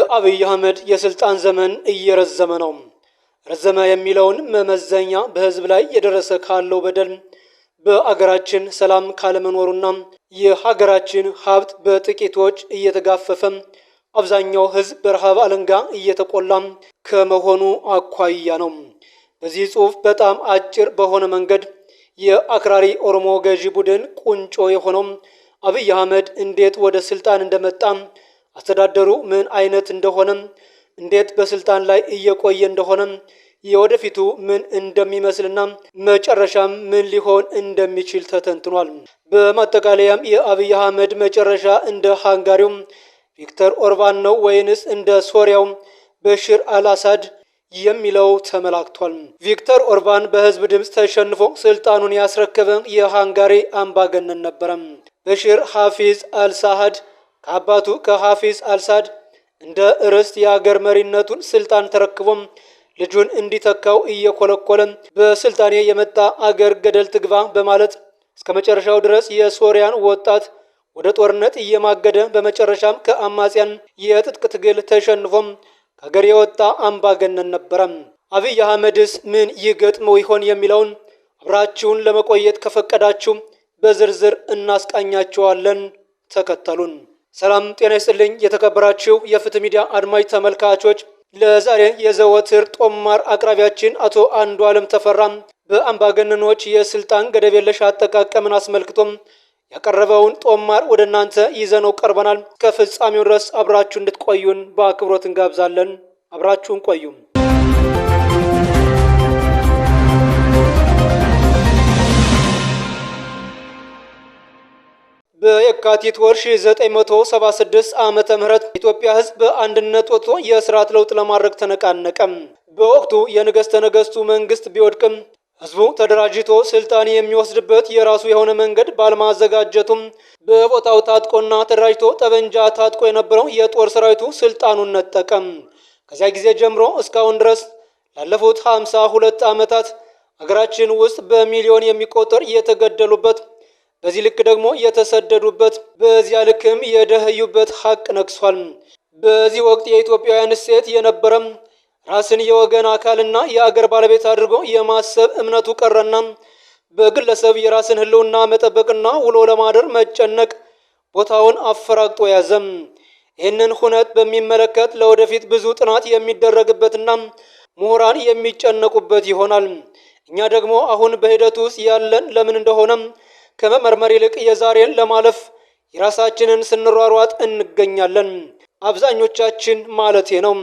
የአብይ አህመድ የስልጣን ዘመን እየረዘመ ነው። ረዘመ የሚለውን መመዘኛ በህዝብ ላይ የደረሰ ካለው በደል፣ በአገራችን ሰላም ካለመኖሩና የሀገራችን ሀብት በጥቂቶች እየተጋፈፈ አብዛኛው ህዝብ በረሃብ አለንጋ እየተቆላ ከመሆኑ አኳያ ነው። በዚህ ጽሑፍ በጣም አጭር በሆነ መንገድ የአክራሪ ኦሮሞ ገዢ ቡድን ቁንጮ የሆነው አብይ አህመድ እንዴት ወደ ስልጣን እንደመጣ፣ አስተዳደሩ ምን አይነት እንደሆነ፣ እንዴት በስልጣን ላይ እየቆየ እንደሆነ፣ የወደፊቱ ምን እንደሚመስልና መጨረሻም ምን ሊሆን እንደሚችል ተተንትኗል። በማጠቃለያም የአብይ አህመድ መጨረሻ እንደ ሃንጋሪው ቪክተር ኦርባን ነው ወይንስ እንደ ሶሪያው በሽር አልአሳድ የሚለው ተመላክቷል። ቪክተር ኦርባን በህዝብ ድምፅ ተሸንፎ ስልጣኑን ያስረከበ የሃንጋሪ አምባገነን ነበረ። በሽር ሐፊዝ አልሳሃድ ከአባቱ ከሐፊዝ አልሳድ እንደ ርስት የአገር መሪነቱን ስልጣን ተረክቦም ልጁን እንዲተካው እየኮለኮለ በስልጣኔ የመጣ አገር ገደል ትግባ በማለት እስከ መጨረሻው ድረስ የሶሪያን ወጣት ወደ ጦርነት እየማገደ በመጨረሻም ከአማጽያን የትጥቅ ትግል ተሸንፎም ከሀገር የወጣ አምባገነን ነበረ። አብይ አህመድስ ምን ይገጥመው ይሆን የሚለውን አብራችሁን ለመቆየት ከፈቀዳችሁ በዝርዝር እናስቃኛችኋለን። ተከተሉን። ሰላም ጤና ይስጥልኝ። የተከበራችሁ የፍትህ ሚዲያ አድማጭ ተመልካቾች፣ ለዛሬ የዘወትር ጦማር አቅራቢያችን አቶ አንዱዓለም ተፈራ በአምባገነኖች የስልጣን ገደብ የለሽ አጠቃቀምን አስመልክቶም ያቀረበውን ጦማር ወደ እናንተ ይዘነው ቀርበናል። ከፍጻሜው ድረስ አብራችሁ እንድትቆዩን በአክብሮት እንጋብዛለን። አብራችሁን ቆዩ። በየካቲት ወር 1976 ዓመተ ምህረት ኢትዮጵያ ህዝብ በአንድነት ወጥቶ የስርዓት ለውጥ ለማድረግ ተነቃነቀ። በወቅቱ የነገስተ ነገስቱ መንግስት ቢወድቅም ህዝቡ ተደራጅቶ ስልጣን የሚወስድበት የራሱ የሆነ መንገድ ባለማዘጋጀቱም በቦታው ታጥቆና ተደራጅቶ ጠበንጃ ታጥቆ የነበረው የጦር ሰራዊቱ ስልጣኑን ነጠቀ። ከዚያ ጊዜ ጀምሮ እስካሁን ድረስ ላለፉት 52 ዓመታት አገራችን ውስጥ በሚሊዮን የሚቆጠር የተገደሉበት፣ በዚህ ልክ ደግሞ የተሰደዱበት፣ በዚያ ልክም የደህዩበት ሀቅ ነግሷል። በዚህ ወቅት የኢትዮጵያውያን እሴት የነበረ ራስን የወገን አካልና የአገር ባለቤት አድርጎ የማሰብ እምነቱ ቀረና በግለሰብ የራስን ህልውና መጠበቅና ውሎ ለማደር መጨነቅ ቦታውን አፈራግጦ ያዘም። ይህንን ሁነት በሚመለከት ለወደፊት ብዙ ጥናት የሚደረግበትና ምሁራን የሚጨነቁበት ይሆናል። እኛ ደግሞ አሁን በሂደቱ ውስጥ ያለን ለምን እንደሆነ ከመመርመር ይልቅ የዛሬን ለማለፍ የራሳችንን ስንሯሯጥ እንገኛለን። አብዛኞቻችን ማለቴ ነው።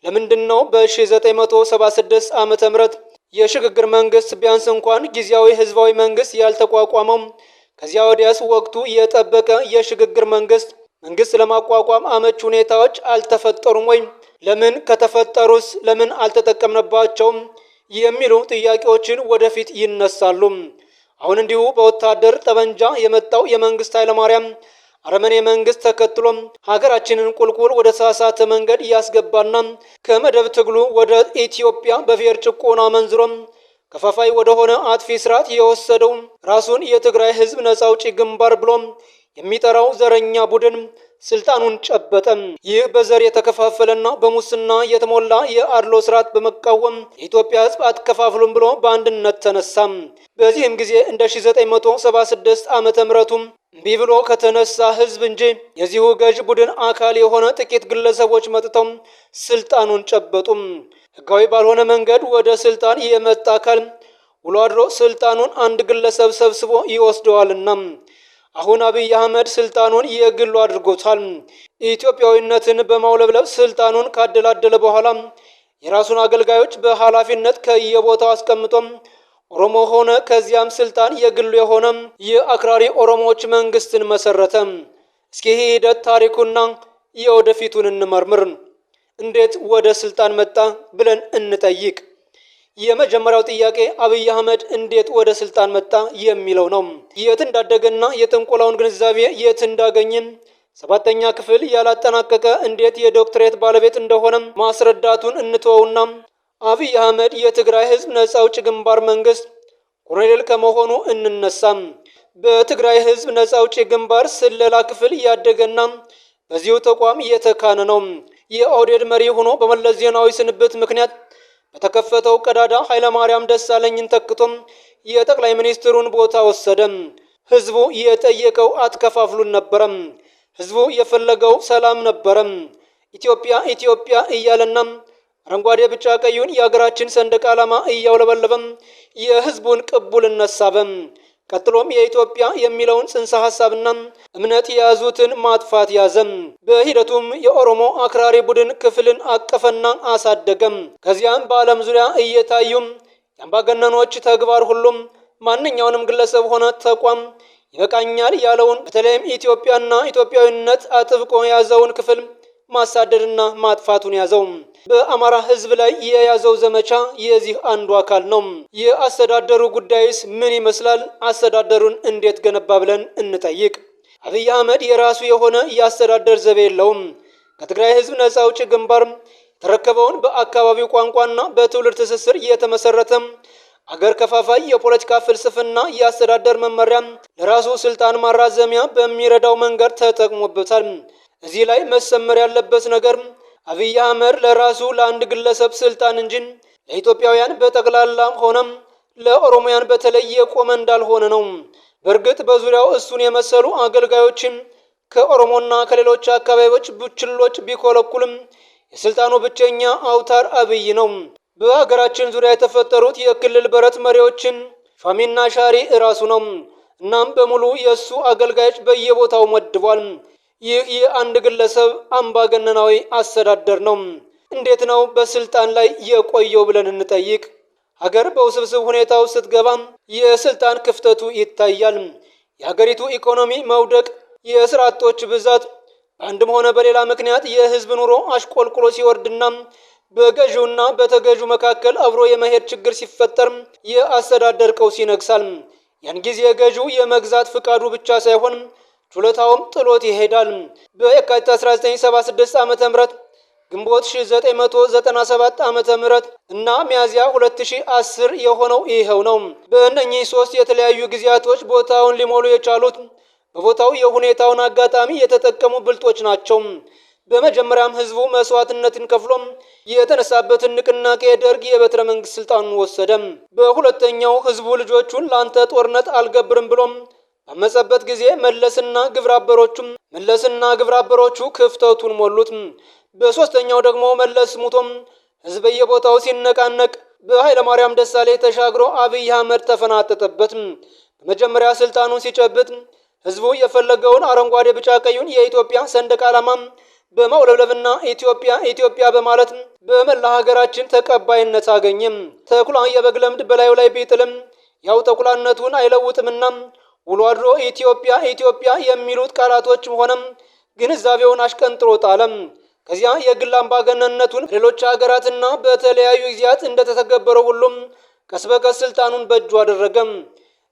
ለምንድነው በ1976 ዓመተ ምህረት የሽግግር መንግስት ቢያንስ እንኳን ጊዜያዊ ህዝባዊ መንግስት ያልተቋቋመው? ከዚያ ወዲያስ ወቅቱ የጠበቀ የሽግግር መንግስት ለማቋቋም አመች ሁኔታዎች አልተፈጠሩም ወይ? ለምን ከተፈጠሩስ ለምን አልተጠቀምነባቸውም? የሚሉ ጥያቄዎችን ወደፊት ይነሳሉ። አሁን እንዲሁ በወታደር ጠበንጃ የመጣው የመንግስት ኃይለማርያም አረመኔ መንግስት ተከትሎ ሀገራችንን ቁልቁል ወደ ተሳሳተ መንገድ እያስገባና ከመደብ ትግሉ ወደ ኢትዮጵያ በብሔር ጭቆና መንዝሮ ከፋፋይ ወደሆነ አጥፊ ስርዓት የወሰደው ራሱን የትግራይ ህዝብ ነጻ አውጪ ግንባር ብሎ የሚጠራው ዘረኛ ቡድን ስልጣኑን ጨበጠ። ይህ በዘር የተከፋፈለና በሙስና የተሞላ የአድሎ ስርዓት በመቃወም የኢትዮጵያ ህዝብ አትከፋፍሉም ብሎ በአንድነት ተነሳ። በዚህም ጊዜ እንደ 1976 ዓመተ ምህረቱም እምቢ ብሎ ከተነሳ ህዝብ እንጂ የዚሁ ገዥ ቡድን አካል የሆነ ጥቂት ግለሰቦች መጥተው ስልጣኑን ጨበጡ። ህጋዊ ባልሆነ መንገድ ወደ ስልጣን የመጣ አካል ውሎ አድሮ ስልጣኑን አንድ ግለሰብ ሰብስቦ ይወስደዋልና አሁን አብይ አህመድ ስልጣኑን የግሉ አድርጎታል። ኢትዮጵያዊነትን በማውለብለብ ስልጣኑን ካደላደለ በኋላ የራሱን አገልጋዮች በኃላፊነት ከየቦታው አስቀምጦም ኦሮሞ ሆነ ከዚያም ስልጣን የግሉ የሆነ የአክራሪ ኦሮሞዎች መንግስትን መሰረተ። እስኪ ሂደት ታሪኩና የወደፊቱን እንመርምር። እንዴት ወደ ስልጣን መጣ ብለን እንጠይቅ። የመጀመሪያው ጥያቄ አብይ አህመድ እንዴት ወደ ስልጣን መጣ የሚለው ነው። የት እንዳደገና የጥንቆላውን ግንዛቤ የት እንዳገኘን 7ኛ ክፍል ያላጠናቀቀ እንዴት የዶክትሬት ባለቤት እንደሆነ ማስረዳቱን እንተወውና አብይ አህመድ የትግራይ ህዝብ ነጻ አውጪ ግንባር መንግስት ኮሎኔል ከመሆኑ እንነሳም። በትግራይ ህዝብ ነጻ አውጪ ግንባር ስለላ ክፍል ያደገና በዚሁ ተቋም የተካነ ነው። የኦህዴድ መሪ ሆኖ በመለስ ዜናዊ ስንብት ምክንያት በተከፈተው ቀዳዳ ኃይለማርያም ደሳለኝን ተክቶም የጠቅላይ ሚኒስትሩን ቦታ ወሰደ። ህዝቡ የጠየቀው አትከፋፍሉን ነበረም። ህዝቡ የፈለገው ሰላም ነበረም። ኢትዮጵያ ኢትዮጵያ እያለና አረንጓዴ ቢጫ ቀዩን የሀገራችን ሰንደቅ ዓላማ እያውለበለበም የህዝቡን ቅቡልነት ሳበም። ቀጥሎም የኢትዮጵያ የሚለውን ጽንሰ ሐሳብና እምነት የያዙትን ማጥፋት ያዘም። በሂደቱም የኦሮሞ አክራሪ ቡድን ክፍልን አቀፈና አሳደገም። ከዚያም በዓለም ዙሪያ እየታዩም የአምባገነኖች ተግባር ሁሉም ማንኛውንም ግለሰብ ሆነ ተቋም ይበቃኛል ያለውን በተለይም ኢትዮጵያና ኢትዮጵያዊነት አጥብቆ የያዘውን ክፍል ማሳደድና ማጥፋቱን ያዘው። በአማራ ህዝብ ላይ የያዘው ዘመቻ የዚህ አንዱ አካል ነው። የአስተዳደሩ ጉዳይስ ምን ይመስላል? አስተዳደሩን እንዴት ገነባ ብለን እንጠይቅ። አብይ አህመድ የራሱ የሆነ የአስተዳደር ዘቤ የለውም። ከትግራይ ህዝብ ነፃ አውጪ ግንባር የተረከበውን በአካባቢው ቋንቋና በትውልድ ትስስር የተመሰረተ አገር ከፋፋይ የፖለቲካ ፍልስፍና የአስተዳደር መመሪያ ለራሱ ስልጣን ማራዘሚያ በሚረዳው መንገድ ተጠቅሞበታል። እዚህ ላይ መሰመር ያለበት ነገር አብይ አህመድ ለራሱ ለአንድ ግለሰብ ስልጣን እንጂ ለኢትዮጵያውያን በጠቅላላ ሆነም ለኦሮሞያን በተለይ የቆመ እንዳልሆነ ነው። በእርግጥ በዙሪያው እሱን የመሰሉ አገልጋዮችን ከኦሮሞና ከሌሎች አካባቢዎች ቡችሎች ቢኮለኩልም የስልጣኑ ብቸኛ አውታር አብይ ነው። በሀገራችን ዙሪያ የተፈጠሩት የክልል በረት መሪዎችን ሿሚና ሻሪ እራሱ ነው። እናም በሙሉ የእሱ አገልጋዮች በየቦታው መድቧል። ይህ የአንድ ግለሰብ አምባገነናዊ አስተዳደር ነው። እንዴት ነው በስልጣን ላይ የቆየው ብለን እንጠይቅ። ሀገር በውስብስብ ሁኔታው ስትገባ የስልጣን ክፍተቱ ይታያል። የሀገሪቱ ኢኮኖሚ መውደቅ፣ የስራ አጦች ብዛት፣ በአንድም ሆነ በሌላ ምክንያት የህዝብ ኑሮ አሽቆልቁሎ ሲወርድና በገዢውና በተገዢው መካከል አብሮ የመሄድ ችግር ሲፈጠር የአስተዳደር ቀውስ ይነግሳል። ያን ጊዜ ገዢው የመግዛት ፍቃዱ ብቻ ሳይሆን ችሎታውም ጥሎት ይሄዳል። በየካቲት 1976 ዓ.ም ግንቦት 1997 ዓ.ም እና ሚያዝያ 2010 የሆነው ይኸው ነው። በእነኚህ ሶስት የተለያዩ ጊዜያቶች ቦታውን ሊሞሉ የቻሉት በቦታው የሁኔታውን አጋጣሚ የተጠቀሙ ብልጦች ናቸው። በመጀመሪያም ህዝቡ መስዋዕትነትን ከፍሎም የተነሳበትን ንቅናቄ ደርግ የበትረ መንግስት ስልጣኑን ወሰደ። በሁለተኛው ህዝቡ ልጆቹን ላንተ ጦርነት አልገብርም ብሎም በመጸበት ጊዜ መለስና ግብረአበሮቹ ክፍተቱን ሞሉት። በሶስተኛው ደግሞ መለስ ሙቶም ህዝብ በየቦታው ሲነቃነቅ በኃይለማርያም ደሳለኝ ተሻግሮ አብይ አህመድ ተፈናጠጠበት። በመጀመሪያ ስልጣኑን ሲጨብጥ ህዝቡ የፈለገውን አረንጓዴ ቢጫ ቀዩን የኢትዮጵያ ሰንደቅ ዓላማ በማውለብለብና ኢትዮጵያ ኢትዮጵያ በማለት በመላ ሀገራችን ተቀባይነት አገኘ። ተኩላ የበግ ለምድ በላዩ ላይ ቢጥልም ያው ተኩላነቱን አይለውጥምና ውሎ አድሮ ኢትዮጵያ ኢትዮጵያ የሚሉት ቃላቶች ሆነም ግንዛቤውን አሽቀንጥሮ ጣለም። ከዚያ የግል አምባገነንነቱን ሌሎች ሀገራትና በተለያዩ ጊዜያት እንደተተገበረው ሁሉም ቀስ በቀስ ስልጣኑን በእጁ አደረገም።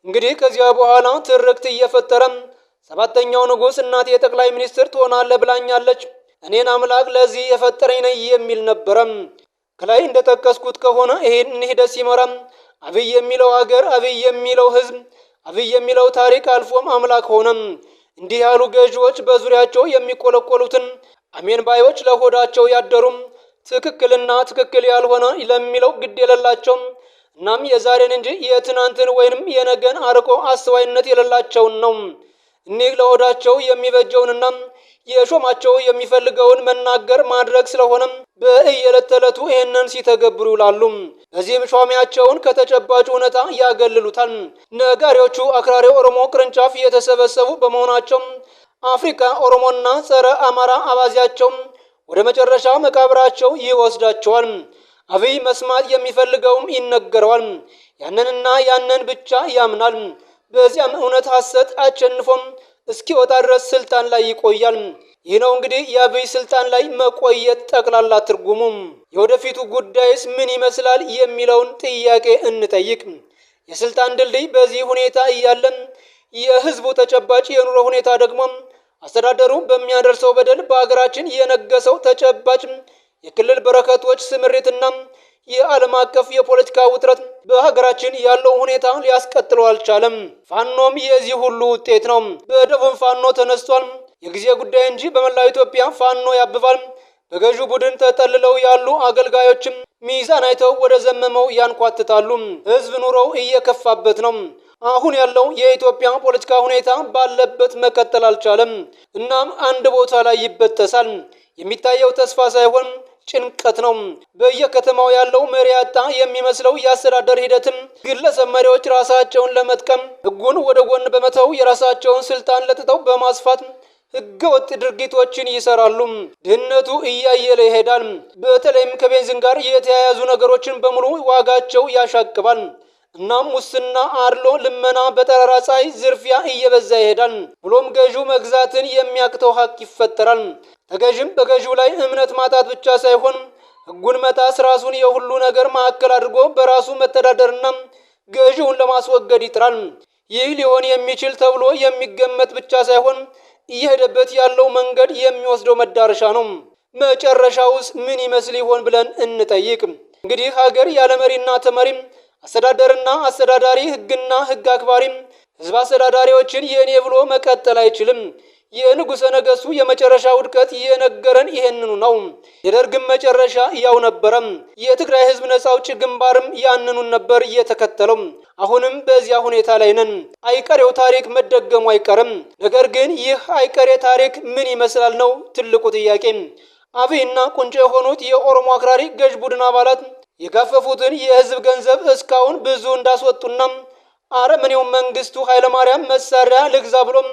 እንግዲህ ከዚያ በኋላ ትርክት እየፈጠረ ሰባተኛው ንጉሥ እናቴ የጠቅላይ ሚኒስትር ትሆናለህ ብላኛለች፣ እኔን አምላክ ለዚህ የፈጠረኝ ነኝ የሚል ነበረም። ከላይ እንደጠቀስኩት ከሆነ ይህን ሂደት ሲመራም አብይ የሚለው ሀገር፣ አብይ የሚለው ህዝብ፣ አብይ የሚለው ታሪክ አልፎም አምላክ ሆነም። እንዲህ ያሉ ገዢዎች በዙሪያቸው የሚቆለቆሉትን አሜን ባዮች ለሆዳቸው ያደሩም ትክክልና ትክክል ያልሆነ ለሚለው ግድ የሌላቸው እናም የዛሬን እንጂ የትናንትን ወይንም የነገን አርቆ አስተዋይነት የሌላቸውን ነው። እኒህ ለሆዳቸው የሚበጀውንና የሾማቸው የሚፈልገውን መናገር ማድረግ ስለሆነም በየዕለት ተዕለቱ ይህንን ሲተገብሩ ይውላሉ። በዚህም ሾሚያቸውን ከተጨባጭ እውነታ ያገልሉታል። ነጋሪዎቹ አክራሪ ኦሮሞ ቅርንጫፍ የተሰበሰቡ በመሆናቸው አፍሪካ ኦሮሞና ጸረ አማራ አባዚያቸው ወደ መጨረሻ መቃብራቸው ይወስዳቸዋል። አብይ መስማት የሚፈልገውም ይነገረዋል። ያንንና ያንን ብቻ ያምናል። በዚያም እውነት ሐሰት አቸንፎም እስኪወጣ ድረስ ስልጣን ላይ ይቆያል። ይህ ነው እንግዲህ የአብይ ስልጣን ላይ መቆየት ጠቅላላ ትርጉሙም። የወደፊቱ ጉዳይስ ምን ይመስላል የሚለውን ጥያቄ እንጠይቅ። የስልጣን ድልድይ በዚህ ሁኔታ እያለን የህዝቡ ተጨባጭ የኑሮ ሁኔታ ደግሞ አስተዳደሩ በሚያደርሰው በደል በአገራችን የነገሰው ተጨባጭ የክልል በረከቶች ስምሪትና የዓለም አቀፍ የፖለቲካ ውጥረት በሀገራችን ያለው ሁኔታ ሊያስቀጥለው አልቻለም። ፋኖም የዚህ ሁሉ ውጤት ነው። በደቡብ ፋኖ ተነስቷል። የጊዜ ጉዳይ እንጂ በመላው ኢትዮጵያ ፋኖ ያብባል። በገዢው ቡድን ተጠልለው ያሉ አገልጋዮችም ሚዛን አይተው ወደ ዘመመው ያንኳትታሉ። ህዝብ ኑሮው እየከፋበት ነው። አሁን ያለው የኢትዮጵያ ፖለቲካ ሁኔታ ባለበት መቀጠል አልቻለም። እናም አንድ ቦታ ላይ ይበጠሳል። የሚታየው ተስፋ ሳይሆን ጭንቀት ነው። በየከተማው ያለው መሪ ያጣ የሚመስለው የአስተዳደር ሂደትም ግለሰብ መሪዎች ራሳቸውን ለመጥቀም ህጉን ወደ ጎን በመተው የራሳቸውን ስልጣን ለጥጠው በማስፋት ህገወጥ ድርጊቶችን ይሰራሉ። ድህነቱ እያየለ ይሄዳል። በተለይም ከቤንዚን ጋር የተያያዙ ነገሮችን በሙሉ ዋጋቸው ያሻቅባል። እናም ሙስና፣ አድሎ፣ ልመና፣ በጠራራ ፀሐይ ዝርፊያ እየበዛ ይሄዳል። ብሎም ገዢው መግዛትን የሚያቅተው ሀቅ ይፈጠራል። ተገዥም በገዢው ላይ እምነት ማጣት ብቻ ሳይሆን ህጉን መጣስ ራሱን የሁሉ ነገር ማዕከል አድርጎ በራሱ መተዳደርና ገዢውን ለማስወገድ ይጥራል። ይህ ሊሆን የሚችል ተብሎ የሚገመት ብቻ ሳይሆን እየሄደበት ያለው መንገድ የሚወስደው መዳረሻ ነው። መጨረሻውስ ምን ይመስል ይሆን ብለን እንጠይቅ። እንግዲህ ሀገር ያለ መሪና ተመሪም፣ አስተዳደርና አስተዳዳሪ፣ ህግና ህግ አክባሪም ህዝብ አስተዳዳሪዎችን የኔ ብሎ መቀጠል አይችልም። የንጉሠ ነገሥቱ የመጨረሻ ውድቀት የነገረን ይሄንኑ ነው። የደርግም መጨረሻ ያው ነበረም። የትግራይ ህዝብ ነጻ አውጪ ግንባርም ያንኑን ነበር እየተከተለው። አሁንም በዚያ ሁኔታ ላይ ነን። አይቀሬው ታሪክ መደገሙ አይቀርም። ነገር ግን ይህ አይቀሬ ታሪክ ምን ይመስላል ነው ትልቁ ጥያቄ። አብይና ቁንጮ የሆኑት የኦሮሞ አክራሪ ገዥ ቡድን አባላት የጋፈፉትን የህዝብ ገንዘብ እስካሁን ብዙ እንዳስወጡና አረመኔው መንግስቱ ኃይለማርያም መሳሪያ ልግዛ ብሎም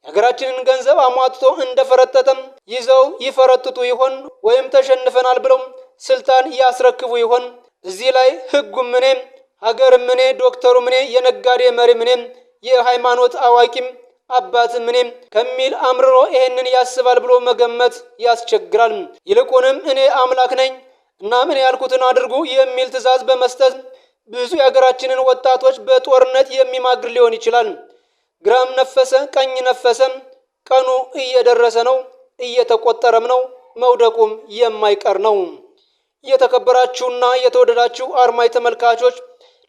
የሀገራችንን ገንዘብ አሟጥቶ እንደፈረጠጠም ይዘው ይፈረጥጡ ይሆን ወይም ተሸንፈናል ብለው ስልጣን ያስረክቡ ይሆን? እዚህ ላይ ህጉም እኔ፣ ሀገርም እኔ፣ ዶክተሩም እኔ፣ የነጋዴ መሪም እኔ፣ የሃይማኖት አዋቂም አባትም እኔ ከሚል አምርሮ ይሄንን ያስባል ብሎ መገመት ያስቸግራል። ይልቁንም እኔ አምላክ ነኝ እና ምን ያልኩትን አድርጉ የሚል ትዕዛዝ በመስጠት ብዙ የሀገራችንን ወጣቶች በጦርነት የሚማግር ሊሆን ይችላል። ግራም ነፈሰ ቀኝ ነፈሰም ቀኑ እየደረሰ ነው፣ እየተቆጠረም ነው፣ መውደቁም የማይቀር ነው። የተከበራችሁና የተወደዳችሁ አድማጭ ተመልካቾች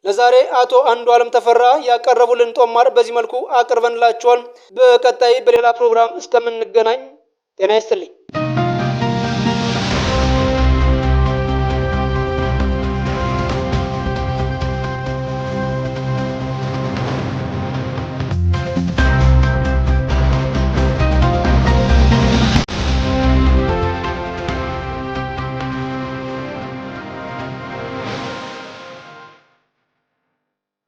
ለዛሬ አቶ አንዱዓለም ተፈራ ያቀረቡልን ጦማር በዚህ መልኩ አቅርበንላችኋል። በቀጣይ በሌላ ፕሮግራም እስከምንገናኝ ጤና ይስጥልኝ።